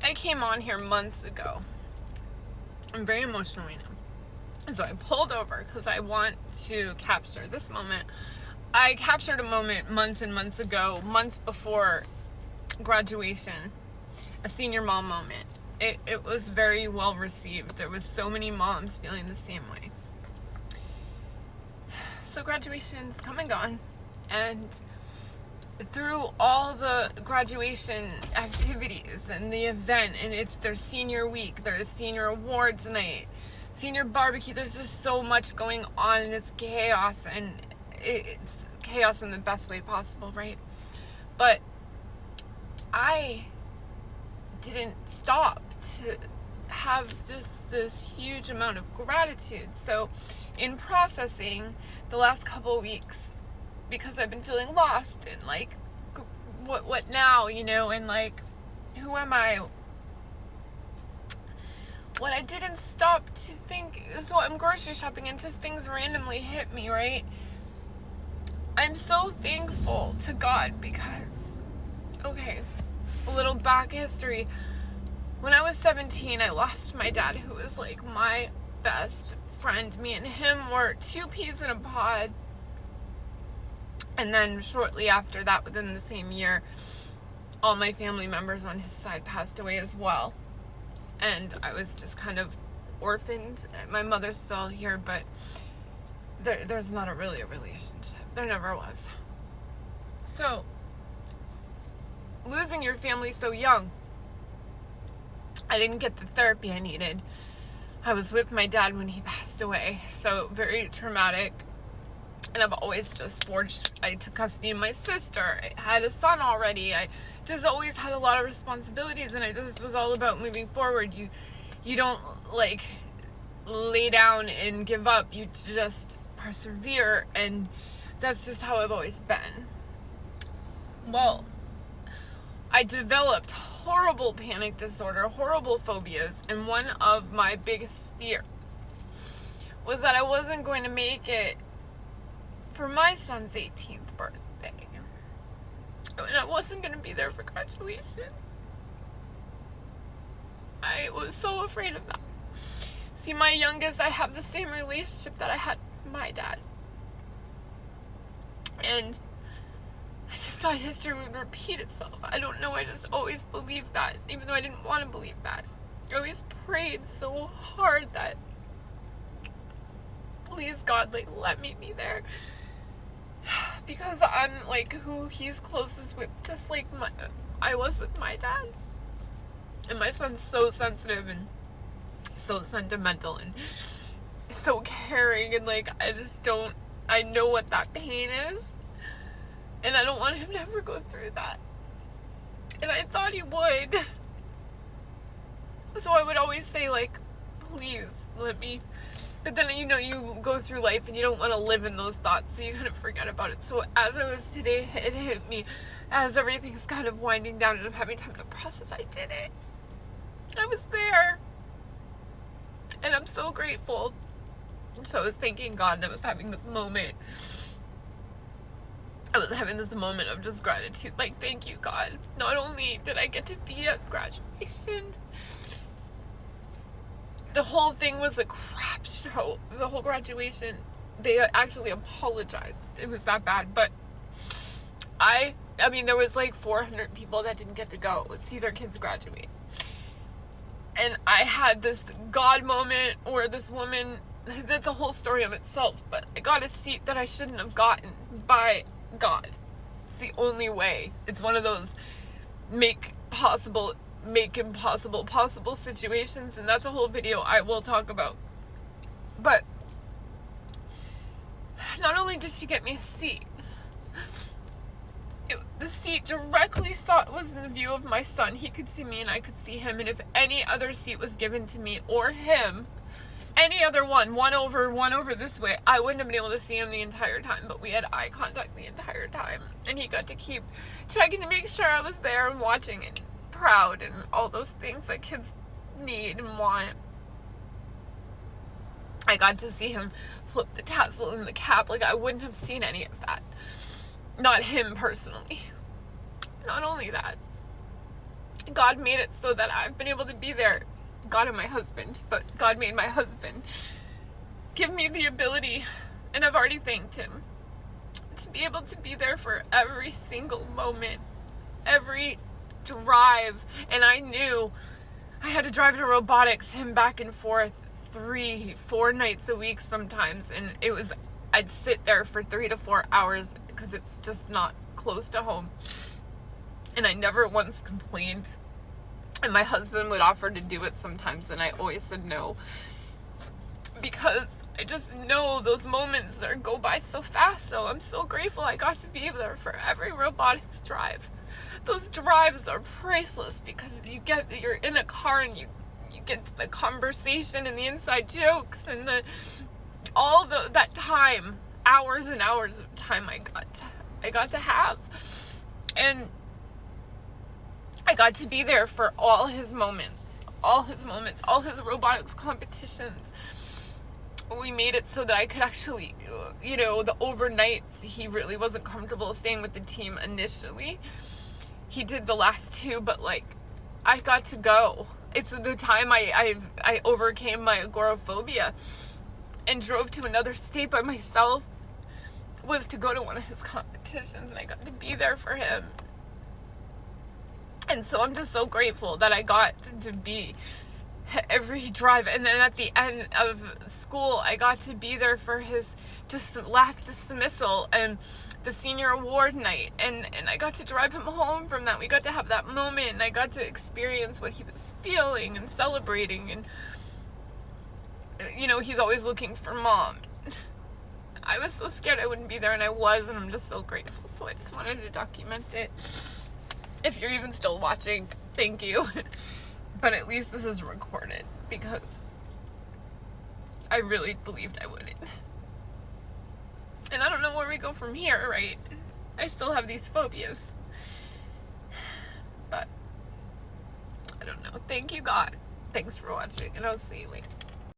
I came on here months ago. I'm very emotional right now. So I pulled over because I want to capture this moment. I captured a moment months and months ago, months before graduation, a senior mom moment. It was very well received. There was so many moms feeling the same way. So graduation's come and gone, and through all the graduation activities and the event, and it's their senior week, there's senior awards night, senior barbecue, there's just so much going on, and it's chaos, and it's chaos in the best way possible, right? But I didn't stop to have just this huge amount of gratitude. So in processing the last couple of weeks, because I've been feeling lost and like, what now, and like, who am I? What I didn't stop to think is, so I'm grocery shopping and just things randomly hit me, right? I'm so thankful to God because, okay, a little back history. When I was 17, I lost my dad, who was like my best friend. Me and him were two peas in a pod. And then shortly after that, within the same year, all my family members on his side passed away as well. And I was just kind of orphaned. My mother's still here, but there's not really a relationship. There never was. So, losing your family so young, I didn't get the therapy I needed. I was with my dad when he passed away, so very traumatic. And I've always just I took custody of my sister. I had a son already. I just always had a lot of responsibilities, and I just was all about moving forward. You don't like lay down and give up. You just persevere, and that's just how I've always been. Well, I developed horrible panic disorder, horrible phobias, and one of my biggest fears was that I wasn't going to make it for my son's 18th birthday, and I wasn't going to be there for graduation. I was so afraid of that. See, my youngest, I have the same relationship that I had with my dad, and I just thought history would repeat itself. I don't know, I just always believed that, even though I didn't want to believe that. I always prayed so hard that, please God, like, let me be there. Because I'm like who he's closest with, just like I was with my dad. And my son's so sensitive and so sentimental and so caring, and like I know what that pain is, and I don't want him to ever go through that. And I thought he would. So I would always say, like, please let me. But then, you go through life and you don't want to live in those thoughts, so you kind of forget about it. So as I was today, it hit me. As everything's kind of winding down and I'm having time to process, I did it. I was there. And I'm so grateful. So I was thanking God, and I was having this moment. I was having this moment of just gratitude. Like, thank you, God. Not only did I get to be at graduation, the whole thing was a crap show. The whole graduation, they actually apologized. It was that bad. But I mean, there was like 400 people that didn't get to go see their kids graduate. And I had this God moment where this woman, that's a whole story of itself, but I got a seat that I shouldn't have gotten by God. It's the only way. It's one of those make impossible possible situations, and that's a whole video I will talk about. But not only did she get me a seat, the seat directly was in the view of my son. He could see me and I could see him, and if any other seat was given to me or him, any other one over this way, I wouldn't have been able to see him the entire time. But we had eye contact the entire time, and he got to keep checking to make sure I was there and watching and proud and all those things that kids need and want. I got to see him flip the tassel in the cap. Like, I wouldn't have seen any of that. Not him personally. Not only that, God made it so that I've been able to be there. God and my husband, but God made my husband give me the ability, and I've already thanked him, to be able to be there for every single moment, every drive. And I knew I had to drive to robotics, him back and forth 3-4 nights a week sometimes, and I'd sit there for 3 to 4 hours because it's just not close to home. And I never once complained. And my husband would offer to do it sometimes, and I always said no, because I just know those moments go by so fast. So I'm so grateful I got to be there for every robotics drive. Those drives are priceless, because you're in a car and you get the conversation and the inside jokes and that time, hours and hours of time I got to have. And I got to be there for all his moments, all his robotics competitions. We made it so that I could actually, the overnights, he really wasn't comfortable staying with the team initially. He did the last 2, but I got to go. It's the time I overcame my agoraphobia and drove to another state by myself, was to go to one of his competitions, and I got to be there for him. And so I'm just so grateful that I got to be every drive. And then at the end of school, I got to be there for his last dismissal and the senior award night. And I got to drive him home from that. We got to have that moment, and I got to experience what he was feeling and celebrating. And, he's always looking for mom. I was so scared I wouldn't be there, and I was, and I'm just so grateful. So I just wanted to document it. If you're even still watching, thank you. But at least this is recorded, because I really believed I wouldn't. And I don't know where we go from here, right? I still have these phobias. But I don't know. Thank you, God. Thanks for watching, and I'll see you later.